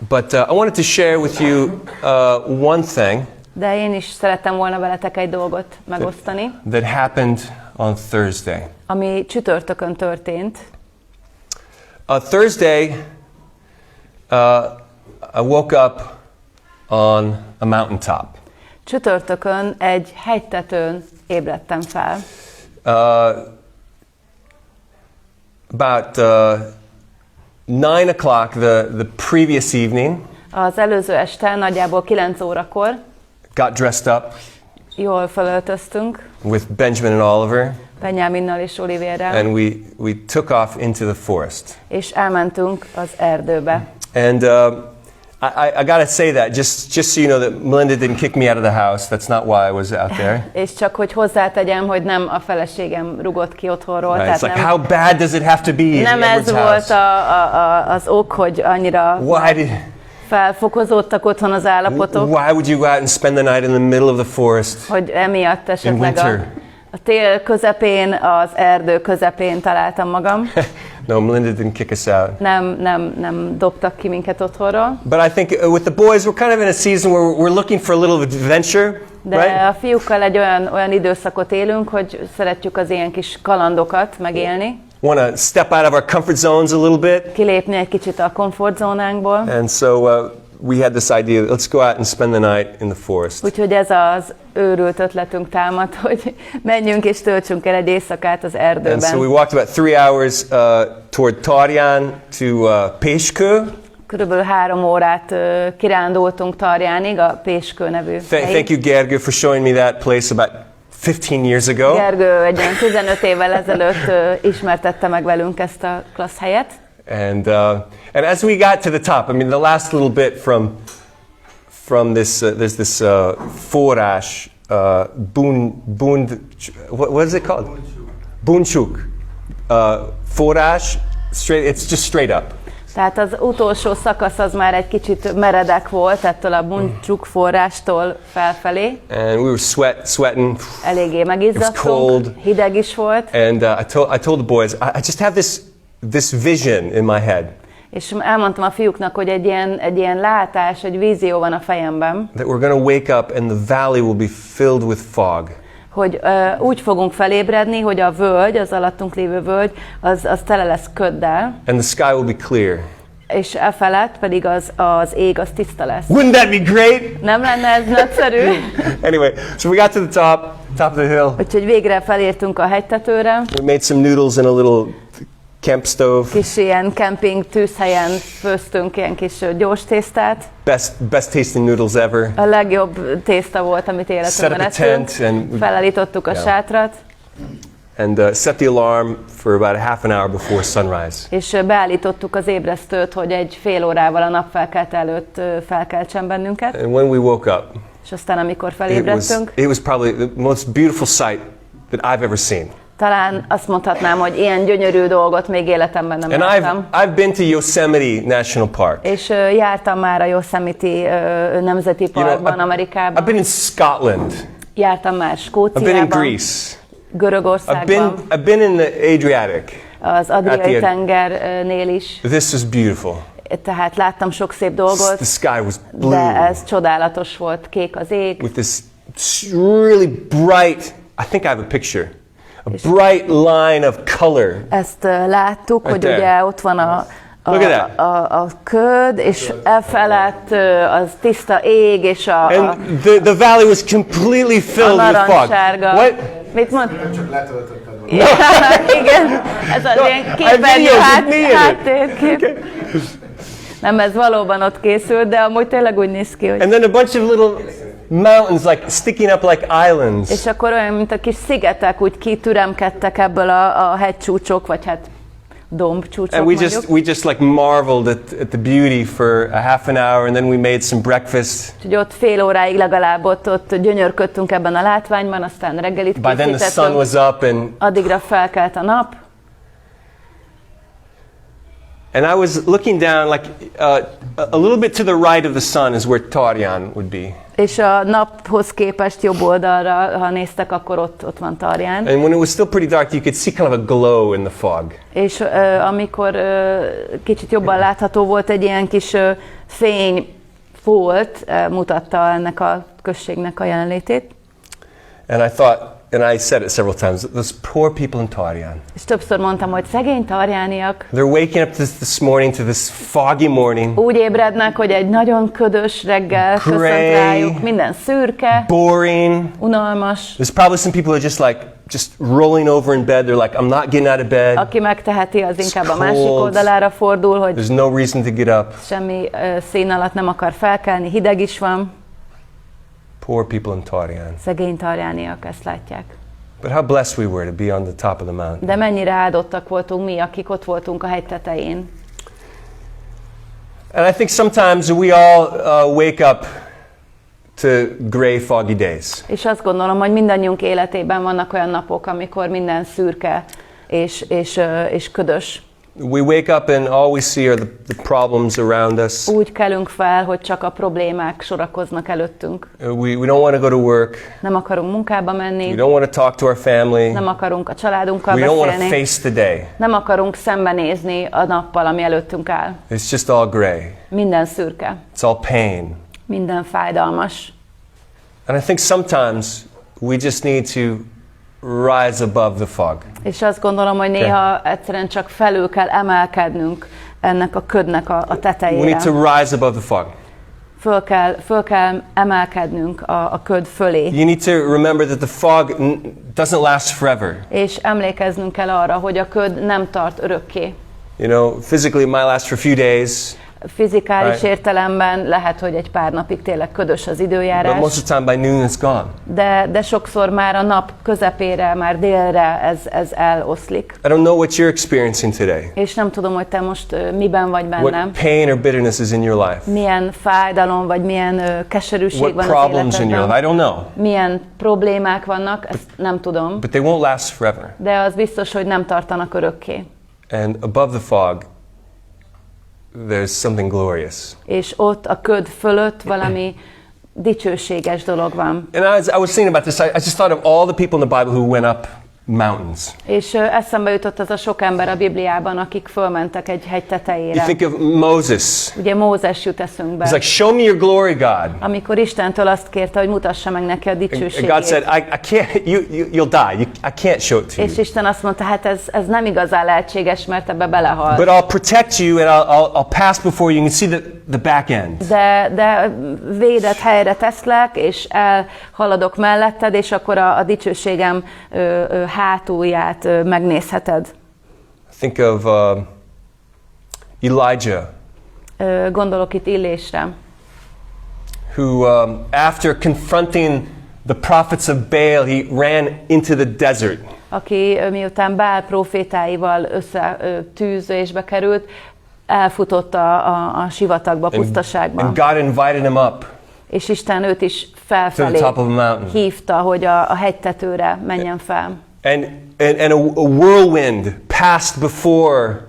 But I wanted to share with you one thing. De én is szerettem volna veletek egy dolgot megosztani. That happened on Thursday. Ami csütörtökön történt. Thursday, I woke up on a mountaintop. Csütörtökön egy hegytetőn ébredtem fel. About 9 o'clock the previous evening. Az előző este, nagyjából 9 órakor. Got dressed up. Jól felöltöztünk. With Benjamin and Oliver. Benyáminnal és Olivérrel. And we took off into the forest. És elmentünk az erdőbe. And I gotta say that just so you know that Melinda didn't kick me out of the house. That's not why I was out there. És csak hogy hozzátegyem, hogy nem a feleségem rugott ki otthonról. Right, tehát it's like nem, how bad does it have to be? Nem ez volt az ok, hogy annyira felfokozódtak otthon az állapotok. Why would you go out and spend the night in the middle of the forest? Hogy emiatt esetleg a tél közepén, az erdő közepén találtam magam. No, Melinda didn't kick us out. Nem dobtak ki minket otthonról. But I think with the boys we're kind of in a season where we're looking for a little adventure. De right? A fiúkkal egy olyan időszakot élünk, hogy szeretjük az ilyen kis kalandokat megélni. Want to step out of our comfort zones a little bit. Kilépni egy kicsit a komfortzónánkból. And so we had this idea, let's go out and spend the night in the forest. Úgyhogy ez az őrült ötletünk támadt, hogy menjünk és töltsünk el egy éjszakát az erdőben. And so we walked about 3 hours toward Tarján to Péskő. Körülbelül 3 órát kirándultunk Tarjánig, a Péskő nevű helyig. Thank you, Gergő, for showing me that place about 15 years ago. Gergő egy olyan 15 évvel ezelőtt ismertette meg velünk ezt a klassz helyet. And as we got to the top, I mean, the last little bit from this, there's this forrás, what is it called? Bunchuk. Forrás, it's just straight up. Tehát az utolsó szakasz az már egy kicsit meredek volt ettől a Bunchuk forrástól felfelé. And we were sweating. Eléggé megizzadtunk, hideg is volt. And I told the boys, I just have this vision in my head. És elmondtam a fiúknak, hogy egy ilyen látás, egy vízió van a fejemben. That we're going to wake up and the valley will be filled with fog. Hogy úgy fogunk felébredni, hogy a völgy, az alattunk lévő völgy, az tele lesz köddel. And the sky will be clear. És e felett pedig az ég az tiszta lesz. Wouldn't that be great? Nem lenne ez nagyszerű? Anyway, so we got to the top of the hill. Úgyhogy végre felértünk a hegytetőre. We made some noodles in a little camp stove. Kis ilyen kemping tűzhelyen főztünk ilyen kis gyors tésztát. Best tasting noodles ever. A legjobb tészta volt, amit életemben ettünk. Felállítottuk a sátrat. And set the alarm for about half an hour before sunrise. És beállítottuk az ébresztőt, hogy egy fél órával a napfelkelt előtt felkeltsen bennünket. And when we woke up, és aztán amikor felébredtünk, it was probably the most beautiful sight that I've ever seen. Talán azt mondhatnám, hogy ilyen gyönyörű dolgot még életemben nem láttam. And I've been to Yosemite National Park. És jártam már a Yosemite nemzeti parkban, Amerikában. I've been in Scotland. Jártam már Skóciában. I've been in Greece. Görögországban. I've been in the Adriatic. Az Adriai tengernél is. This was beautiful. Tehát láttam sok szép dolgot. The sky was blue. De ez csodálatos volt, kék az ég. With this really bright, I think I have a picture. A bright line of color. Ezt láttuk, hogy ugye ott van a köd, és e felett az tiszta ég, és And the valley was completely filled with fog. What? Mit mond? Csak letöltötted volna. Igen, ez az ilyen képernyő háttérkép. Nem, ez valóban ott készült, de amúgy tényleg úgy néz ki, hogy... And then a bunch of little mountains like sticking up like islands. És akkor olyan, mint a kis szigetek, úgy kitüremkedtek ebből a hegycsúcsok, vagy hát dombcsúcsok. And we just like marveled at the beauty for a half an hour, and then we made some breakfast. Úgyhogy ott fél óráig legalább ott gyönyörködtünk ebben a látványban, aztán reggelit készítettünk. By then the sun was up and addigra felkelt a nap. And I was looking down, like a little bit to the right of the sun is where Tarjan would be. És a naphoz képest jobb oldalra, ha néztek, akkor ott van Tarján. And when it was still pretty dark, you could see kind of a glow in the fog. És amikor kicsit jobban látható volt, egy ilyen kis fény volt, mutatta ennek a községnek a jelenlétét. And I thought, and I said it several times, those poor people in Tarjan. És többször mondtam, hogy szegény tarjániak. They're waking up this morning to this foggy morning. Úgy ébrednek, hogy egy nagyon ködös reggel köszönt rájuk, minden szürke, boring, unalmas. There's probably some people who are just rolling over in bed. They're like, I'm not getting out of bed. Aki megteheti, az inkább a másik oldalára fordul, hogy there's no reason to get up. Semmi szín alatt nem akar felkelni, hideg is van. Poor people in Tarjan. Szegény tarjániak, ezt látják. But how blessed we were to be on the top of the mountain. De mennyire áldottak voltunk mi, akik ott voltunk a hegy tetején. And I think sometimes we all wake up to gray, foggy days. És azt gondolom, hogy mindannyiunk életében vannak olyan napok, amikor minden szürke és ködös. We wake up and all we see are the problems around us. Úgy kelünk fel, hogy csak a problémák sorakoznak előttünk. We don't want to go to work. Nem akarunk munkába menni. We don't want to talk to our family. Nem akarunk a családunkkal beszélni. We don't beszélni. want to face the day. Nem akarunk szembenézni a nappal, ami előttünk áll. It's just all gray. Minden szürke. It's all pain. Minden fájdalmas. And I think sometimes we just need to rise above the fog. És azt gondolom, hogy néha egyszerűen csak felül kell emelkednünk ennek a ködnek a tetejére. We need to rise above the fog. Föl kell emelkednünk a köd fölé. You need to remember that the fog doesn't last forever. És emlékeznünk kell arra, hogy a köd nem tart örökké. You know, physically it might last for a few days. Fizikális értelemben lehet, hogy egy pár napig tényleg ködös az időjárás. But most of the time by noon it's gone. De sokszor már a nap közepére, már délre ez eloszlik. I don't know what you're experiencing today. És nem tudom, hogy te most miben vagy bennem. What pain or bitterness is in your life? Milyen fájdalom vagy milyen keserűség van What az problems in your életedben. life? I don't know. Milyen problémák vannak, ezt nem tudom. But they won't last forever. De az biztos, hogy nem tartanak örökké. And above the fog there's something glorious. És ott a köd fölött valami dicsőséges dolog van. And I was thinking about this. I just thought of all the people in the Bible who went up mountains. És eszembe jutott az a sok ember a Bibliában, akik fölmentek egy hegy tetejére. You think of Moses. Ugye Mózes jut eszünkbe. He's like, show me your glory, God. Amikor Istentől azt kérte, hogy mutassa meg neki a dicsőségét. And God said, I can't. You'll die. I can't show it to you. És Isten azt mondta, hát ez nem igazán lehetséges, mert ebbe belehalsz. But I'll protect you and I'll pass before you. You can see the back end. De védett helyre teszlek, és elhaladok melletted, és akkor a dicsőségem hátulját megnézheted. Think of Elijah. Gondolok itt Illésre. Who, after confronting the prophets of Baal, he ran into the desert. Aki miután Bál profétáival tűzésbe került, elfutott a sivatagba, pusztaságba. And God invited him up. És Isten őt is felfelé hívta, hogy a hegytetőre menjen fel. And a whirlwind passed before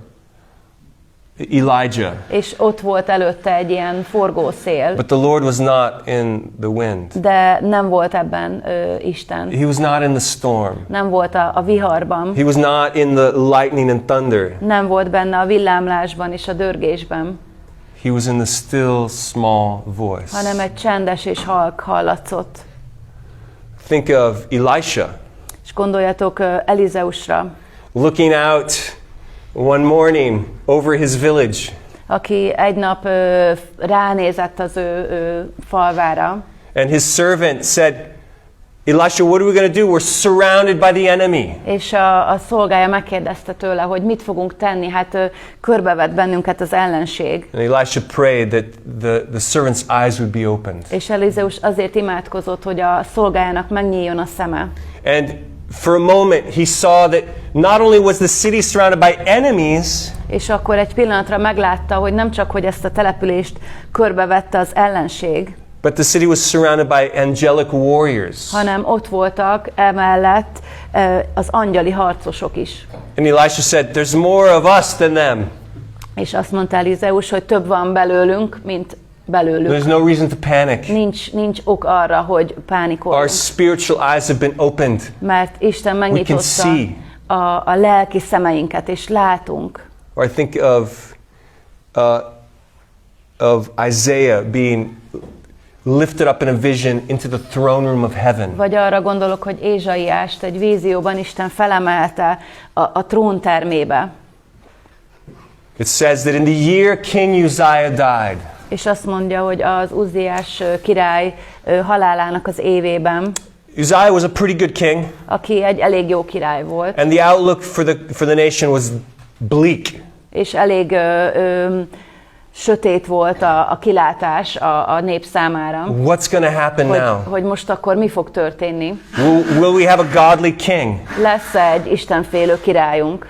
Elijah. És ott volt előtte egy ilyen forgószél. But the Lord was not in the wind. De nem volt ebben Isten. He was not in the storm. Nem volt a viharban. He was not in the lightning and thunder. Nem volt benne a villámlásban és a dörgésben. He was in the still small voice. Hanem egy csendes és halk hallatszott. Think of Elisha. És gondoljatok Elizeusra. Looking out one morning over his village. Aki egy nap ránézett az ő falvára. And his servant said, Elisha, what are we going to do? We're surrounded by the enemy. És a szolgája megkérdezte tőle, hogy mit fogunk tenni, hát körbevet bennünket az ellenség. And Elisha prayed that the servant's eyes would be opened. És Elizeus azért imádkozott, hogy a szolgájának megnyíljon a szeme. And for a moment he saw that not only was the city surrounded by enemies, és akkor egy pillanatra meglátta, hogy nem csak, hogy ezt a települést körbevette az ellenség, but the city was surrounded by angelic warriors. hanem ott voltak emellett az angyali harcosok is. And Elisha said, there's more of us than them. És azt mondta Elizeus, hogy több van belőlünk, mint belőlük. There's no reason to panic. Nincs ok arra, hogy Our pánikolunk. spiritual eyes have been opened. Mert Isten We can megnyitotta see. a lelki szemeinket, és látunk. Or I think of Isaiah being lifted up in a vision into the throne room of heaven. Vagy arra gondolok, hogy Ézsaiást egy vízióban Isten felemelte a tróntermébe. It says that in the year King Uzziah died, És azt mondja, hogy az Uzziás király halálának az évében, Uzziah was a pretty good king, aki egy elég jó király volt, and the outlook for the nation was bleak. és elég sötét volt a kilátás a nép számára, What's going to happen now? hogy most akkor mi fog történni. Will we have a godly king? Lesz egy istenfélő királyunk,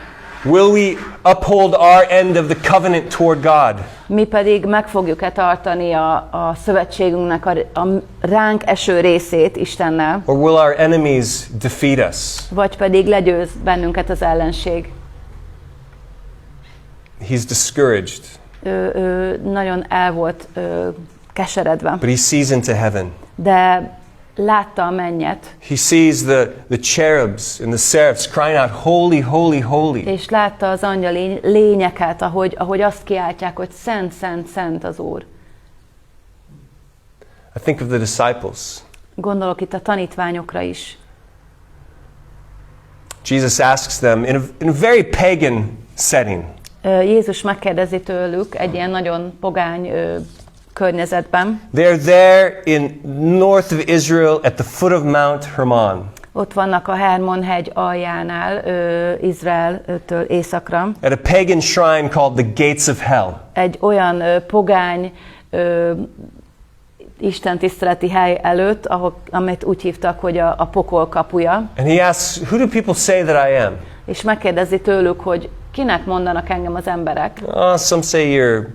Will we uphold our end of the covenant toward God? mi pedig meg fogjuk-e tartani a szövetségünknek a ránk eső részét Istennel, Or will our enemies defeat us? vagy pedig legyőz bennünket az ellenség. He's discouraged, Ő nagyon el volt keseredve, but he sees into heaven. de látta a mennyet, He sees the cherubs and the seraphs crying out, holy, holy, holy. és látta az angyali lényeket, ahogy azt kiáltják, hogy szent, szent, szent az Úr. I think of the disciples. Gondolok itt a tanítványokra is. Jesus asks them in a very pagan setting, Jézus megkérdezi tőlük egy ilyen nagyon pogány környezetben. they're there in north of Israel at the foot of Mount Hermon, Ott vannak a Hermon-hegy aljánál, Izraeltől északra. at a pagan shrine called the Gates of Hell. Egy olyan pogány istentiszteleti hely előtt, amit úgy hívtak, hogy a pokol kapuja. And he asks, who do people say that I am? És megkérdezi tőlük, hogy kinek mondanak engem az emberek. Some say you're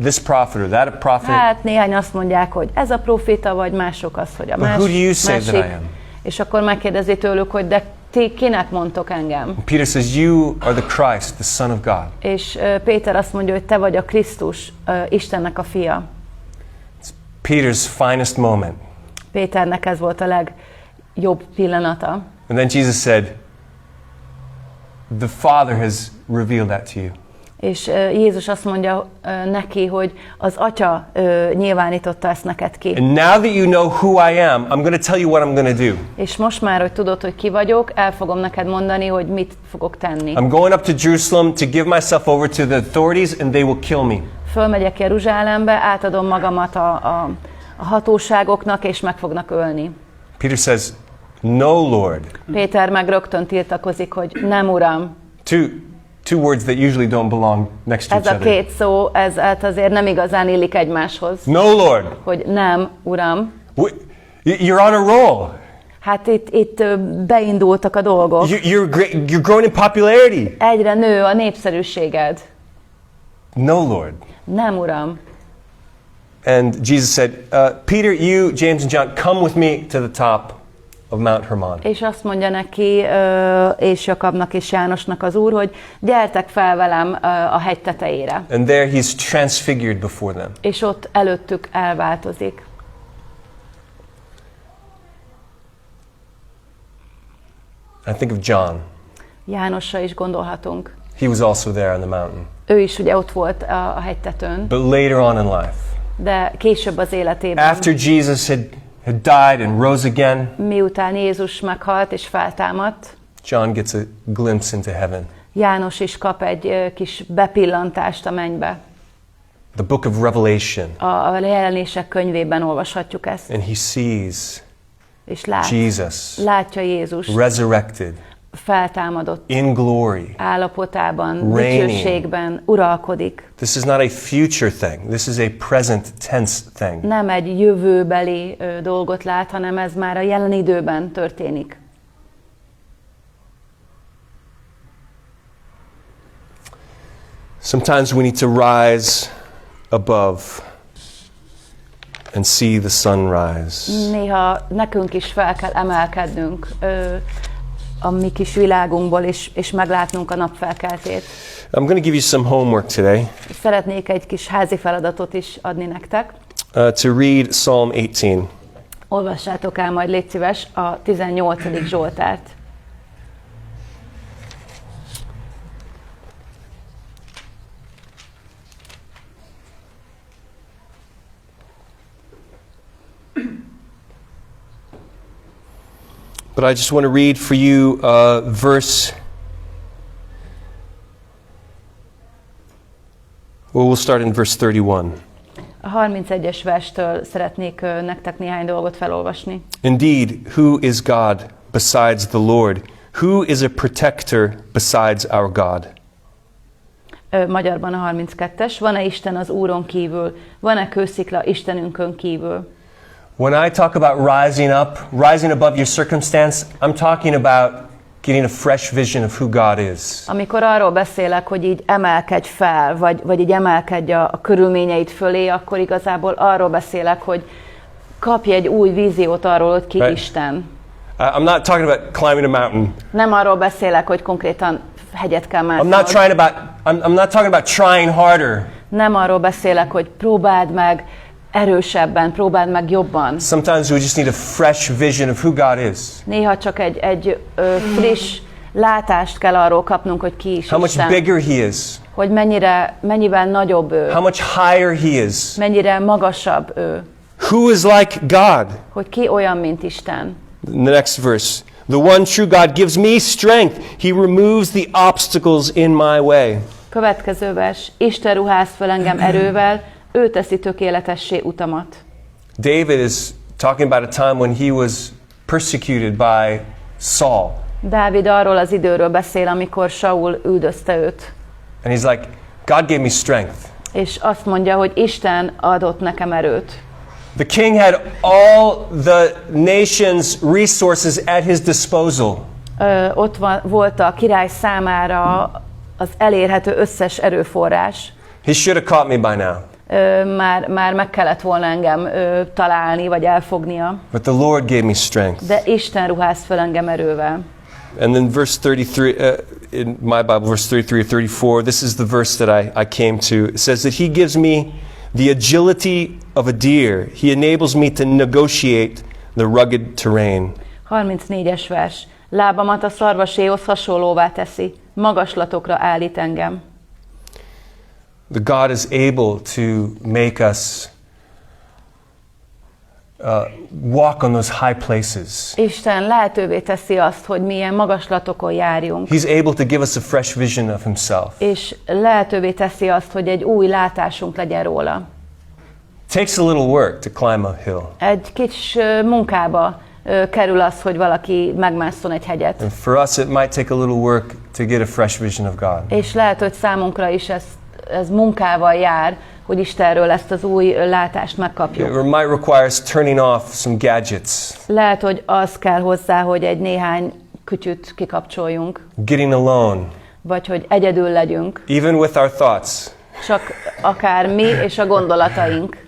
this prophet or that prophet. Hát néhány azt mondják, hogy ez a profita, vagy mások azt, hogy a But who do you say that másik. I am? És akkor megkérdezi tőlük, hogy de ti kinek mondtok engem? Peter says, you are the Christ, the Son of God. És Péter azt mondja, hogy te vagy a Krisztus, Istennek a fia. Peter's finest moment. Péternek ez volt a legjobb pillanata. And then Jesus said, the Father has revealed that to you. És Jézus azt mondja neki, hogy az Atya nyilvánította ezt neked ki. And now that you know who I am, I'm going to tell you what I'm going to do. És most már, hogy tudod, hogy ki vagyok, el fogom neked mondani, hogy mit fogok tenni. I'm going up to Jerusalem to give myself over to the authorities and they will kill me. Fölmegyek Jeruzsálembe, átadom magamat a hatóságoknak, és meg fognak ölni. Peter says, no, Lord. Péter meg rögtön tiltakozik, hogy nem, Uram. Two words that usually don't belong next to Ez each a other. két szó, ez azért nem igazán illik egymáshoz. No, Lord. Hogy nem, Uram. You're on a roll. Hát itt beindultak a dolgok. You're growing in popularity. Egyre nő a népszerűséged. No, Lord. Nem, Uram. And Jesus said, Peter, you, James and John, come with me to the top of Mount Hermon. És azt mondja neki, és Jakabnak és Jánosnak az Úr, hogy gyertek fel velem a hegy tetejére. And there he's transfigured before them. És ott előttük elváltozik. I think of John. Jánosra is gondolhatunk. He was also there on the mountain. Ő is ugye ott volt a hegytetőn, But later on in life, de később az életében, after Jesus had died and rose again, miután Jézus meghalt és feltámadt, John gets a glimpse into heaven. János is kap egy kis bepillantást a mennybe. The book of Revelation. A jelenések könyvében olvashatjuk ezt. And he sees És látja Jézus resurrected feltámadott in glory. állapotában, Reigning. dicsőségben uralkodik. This is not a future thing. This is a present tense thing. Nem egy jövőbeli dolgot lát, hanem ez már a jelen időben történik. Sometimes we need to rise above and see the sunrise. Néha nekünk is fel kell emelkednünk a mi kis világunkból, és meglátnunk a napfelkeltét. I'm going to give you some homework today Szeretnék egy kis házi feladatot is adni nektek. To read Psalm 18. Olvassátok el majd, légy szíves, a 18. Zsoltárt. But I just want to read for you verse. Well, we'll start in verse 31. A 31-es verstől szeretnék nektek néhány dolgot felolvasni. Indeed, who is God besides the Lord? Who is a protector besides our God? Magyarban a 32-es. Van-e Isten az Úron kívül? Van-e kőszikla Istenünkön kívül? When I talk about rising above your circumstance, I'm talking about getting a fresh vision of who God is. Amikor arról beszélek, hogy így emelkedj fel, vagy így emelkedj a körülményeid fölé, akkor igazából arról beszélek, hogy kapj egy új víziót arról, hogy ki Isten. I'm not talking about climbing a mountain. Nem arról beszélek, hogy konkrétan hegyet kell másznod. I'm not talking about trying harder. Nem arról beszélek, hogy próbáld meg erősebben, próbáld meg jobban. Sometimes we just need a fresh vision of who God is. Néha csak egy friss látást kell arról kapnunk, hogy ki is How much Isten. bigger He is. Hogy mennyivel nagyobb ő. How much higher He is. Mennyire magasabb ő. Who is like God? Hogy ki olyan, mint Isten. The next verse. The one true God gives me strength. He removes the obstacles in my way. Következő vers. Isten ruház föl engem erővel, ő teszi tökéletessé utamat. David is talking about a time when he was persecuted by Saul. Dávid arról az időről beszél, amikor Saul üldözte őt. And he's like, God gave me strength. És azt mondja, hogy Isten adott nekem erőt. The king had all the nation's resources at his disposal. Ott volt a király számára az elérhető összes erőforrás. He should have caught me by now. Már meg kellett volna engem találni, vagy elfognia. But the Lord gave me strength. De Isten ruház föl engem erővel. And then verse 33, in my Bible, verse 33 or 34, this is the verse that I came to. It says that He gives me the agility of a deer. He enables me to negotiate the rugged terrain. 34-es vers. Lábamat a szarvaséhoz hasonlóvá teszi. Magaslatokra állít engem. The God is able to make us walk on those high places. Isten lehetővé teszi azt, hogy milyen magaslatokon járjunk. He's able to give us a fresh vision of Himself. És lehetővé teszi azt, hogy egy új látásunk legyen róla. It takes a little work to climb a hill. Egy kis munkába kerül az, hogy valaki megmásszon egy hegyet. And for us it might take a little work to get a fresh vision of God. És lehet, hogy számunkra is ez munkával jár, hogy Istenről ezt az új látást megkapjuk. It might require us turning off some gadgets. Lehet, hogy az kell hozzá, hogy egy néhány kütyüt kikapcsoljunk. Getting alone. Vagy hogy egyedül legyünk. Even with our thoughts. Csak akár mi és a gondolataink.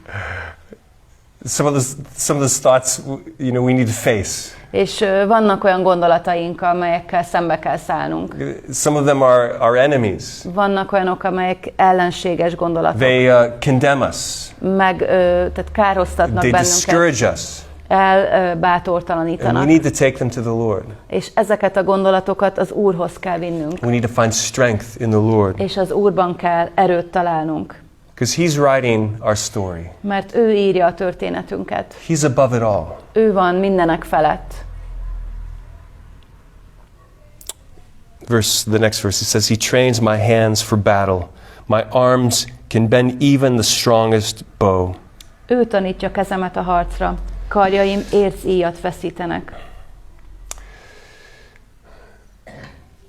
Some of those thoughts, we need to face. És vannak olyan gondolataink, amelyekkel szembe kell szállnunk. Some of them are our enemies. Vannak olyanok, amelyek ellenséges gondolatok. They condemn us. Tehát kárhoztatnak They bennünket. discourage us. Elbátortalanítanak. And we need to take them to the Lord. És ezeket a gondolatokat az Úrhoz kell vinnünk. We need to find strength in the Lord. És az Úrban kell erőt találnunk. Because He's writing our story. Mert ő írja a történetünket. He's above it all. Ő van mindenek felett. The next verse, it says, He trains my hands for battle. My arms can bend even the strongest bow. Ő tanítja kezemet a harcra. Karjaim ércíjat feszítenek.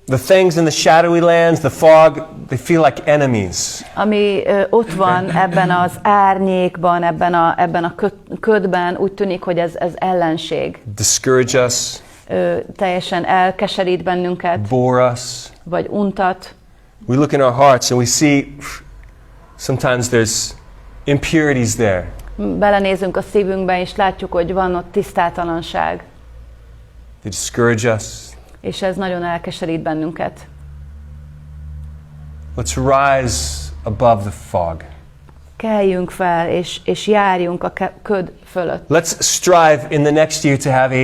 The things in the shadowy lands, the fog, they feel like enemies. Ami ott van ebben az árnyékban, ebben a ködben, úgy tűnik, hogy ez ellenség. Discourage us. Teljesen elkeserít bennünket. Bore us. Vagy untat. We look in our hearts and we see sometimes there's impurities there. Belenézünk a szívünkbe, és látjuk, hogy van ott tisztátalanság. They discourage us. És ez nagyon elkeserít bennünket. Let's rise above the fog. Keljünk fel, és járjunk a köd fölött. Let's strive in the next year to have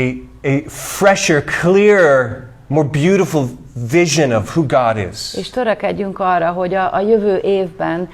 a fresher, clearer, more beautiful vision of who God is. És törekedjünk arra, hogy a jövő évben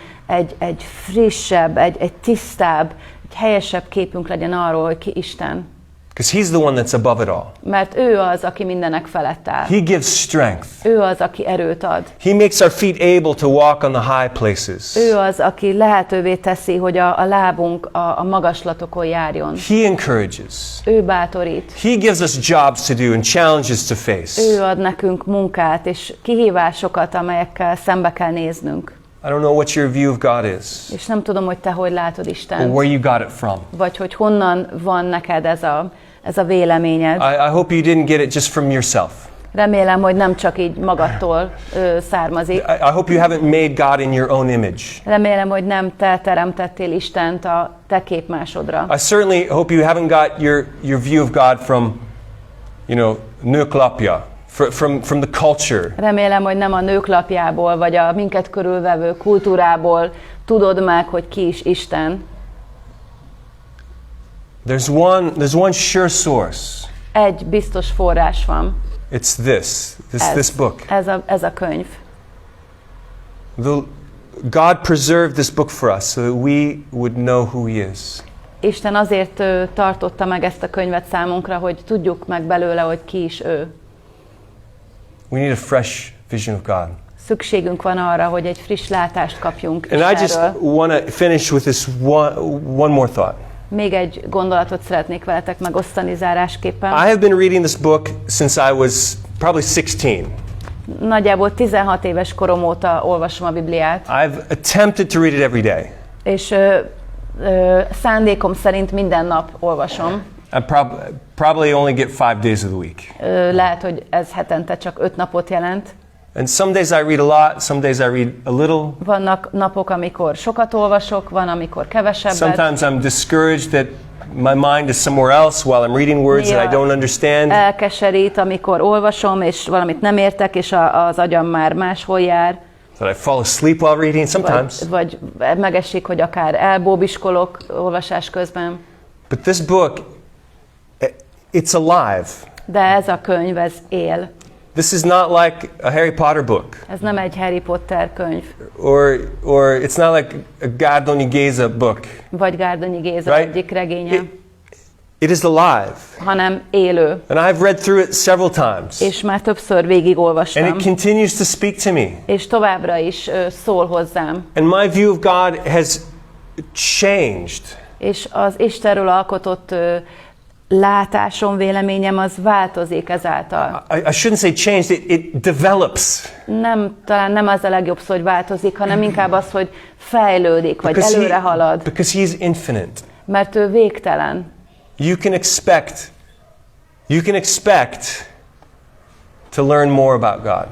egy frissebb, egy tisztább, egy helyesebb képünk legyen arról, hogy ki Isten. Because he's the one that's above it all. Mert ő az, aki mindenek felett áll. He gives strength. Ő az, aki erőt ad. He makes our feet able to walk on the high places. Ő az, aki lehetővé teszi, hogy a lábunk a magaslatokon járjon. He encourages. Ő bátorít. He gives us jobs to do and challenges to face. Ő ad nekünk munkát és kihívásokat, amelyekkel szembe kell néznünk. I don't know what your view of God is, És nem tudom, hogy te hogy látod or Istent, where you got it from. vagy hogy honnan van neked ez a véleményed. I hope you didn't get it just from yourself. Remélem, hogy nem csak így magadtól származik. I hope you haven't made God in your own image. Remélem, hogy nem te teremtettél Istent a te képmásodra. I certainly hope you haven't got your view of God from, nőklapja, from the culture. Remélem, hogy nem a nőklapjából, vagy a minket körülvevő kultúrából tudod meg, hogy ki is Isten. There's one sure source. Egy biztos forrás van. It's this book. Ez a könyv. God preserved this book for us so that we would know who he is. Isten azért tartotta meg ezt a könyvet számunkra, hogy tudjuk meg belőle, hogy ki is ő. We need a fresh vision of God. Szükségünk van arra, hogy egy friss látást kapjunk And I just Istenről. want to finish with this one more thought. Még egy gondolatot szeretnék veletek megosztani zárásképpen. I have been reading this book since I was probably 16. Nagyjából 16 éves korom óta olvasom a Bibliát, I've attempted to read it every day. és szándékom szerint minden nap olvasom. I probably only get 5 days of the week. Lehet, hogy ez hetente csak 5 napot jelent. And some days I read a lot, some days I read a little. Vannak napok, amikor sokat olvasok, van, amikor kevesebbet. Sometimes I'm discouraged that my mind is somewhere else while I'm reading words that I don't understand. Elkeserít, amikor olvasom, és valamit nem értek, és az agyam már máshol jár. That I fall asleep while reading sometimes. Vagy megesik, hogy akár elbóbiskolok olvasás közben. But this book, it's alive. De ez a könyv, ez él. This is not like a Harry Potter book. Ez nem egy Harry Potter könyv. Or it's not like a Gárdonyi Géza book. Vagy Gárdonyi Géza egyik regénye. It is alive. Hanem élő. And I've read through it several times. És már többször végigolvastam. And it continues to speak to me. És továbbra is szól hozzám. And my view of God has changed. És az Istenről alkotott látásom, véleményem az változik ezáltal. I shouldn't say changed, it develops. Talán nem az a legjobb szó, hogy változik, hanem inkább az, hogy fejlődik, vagy előre halad. Because he's infinite. Mert ő végtelen. You can expect to learn more about God.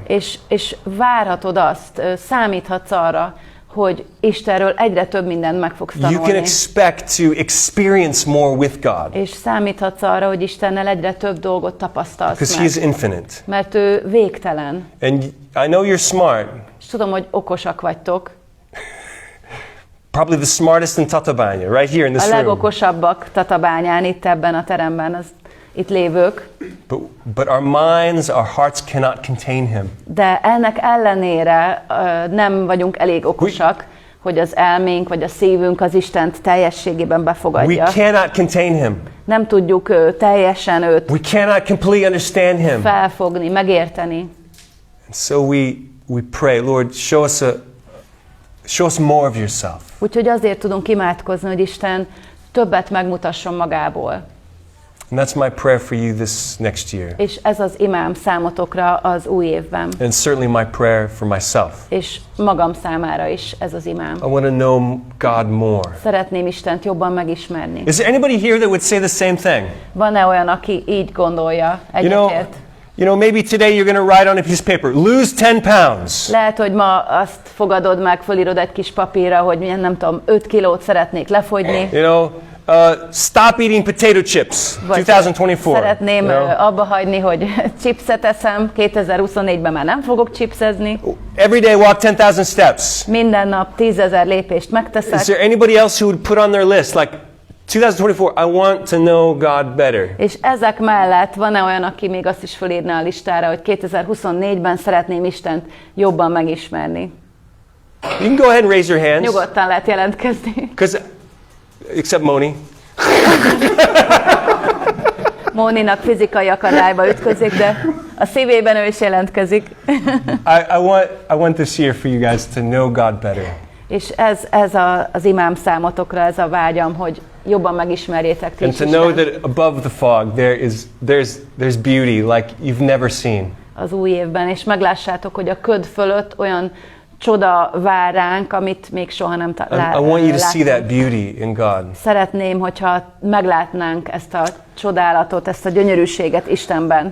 És várhatod azt, számíthatsz arra, hogy Istenről egyre több mindent meg fogsz tanulni. You can expect to experience more with God. És számíthatsz arra, hogy Istennel egyre több dolgot tapasztalsz Because meg. he is infinite. Mert ő végtelen. And I know you're smart. És tudom, hogy okosak vagytok. Probably the smartest in Tatabánya, right here in this A room. legokosabbak Tatabányán, itt ebben a teremben, itt lévők. But our minds, our hearts cannot contain him. De ennek ellenére nem vagyunk elég okosak, hogy az elménk vagy a szívünk az Istent teljességében befogadja. We cannot contain him. Nem tudjuk teljesen őt We cannot completely understand him. felfogni, megérteni. And so we pray, Lord, show us more of yourself. Úgyhogy azért tudunk imádkozni, hogy Isten többet megmutasson magából. And that's my prayer for you this next year. És ez az imám számotokra az új évben. And certainly my prayer for myself. És magam számára is ez az imám. I want to know God more. Szeretném Istent jobban megismerni. Is there anybody here that would say the same thing? Van-e olyan, aki így gondolja, egyetért? Maybe today you're going to write on a piece of paper, lose 10 pounds. Lehet, hogy ma azt fogadod meg, fölírod egy kis papírra, hogy nem tudom, 5 kilót szeretnék lefogyni. stop eating potato chips, Vagy 2024. szeretném you know? abba hagyni, hogy chipset eszem, 2024-ben már nem fogok chipsezni. Every day walk 10,000 steps. Minden nap 10,000 lépést Is megteszek. there anybody else who would put on their list like 2024, I want to know God better? És ezek mellett van-e olyan, aki még azt is fölírná a listára, hogy 2024-ben szeretném Istent jobban megismerni? You can go ahead and raise your hands. Nyugodtan lehet jelentkezni. Because, except Moni. Móninak fizikai akadályba ütközik, de a szívében ő is jelentkezik. I want this year for you guys to know God better. És ez az imám számotokra, ez a vágyam, hogy jobban megismerjétek ti And is to know Istent. that above the fog there's beauty like you've never seen. Az új évben, és meglássátok, hogy a köd fölött olyan csoda vár ránk, amit még soha nem I want you to see that láttunk. beauty in God. Szeretném, hogyha meglátnánk ezt a csodálatot, ezt a gyönyörűséget Istenben.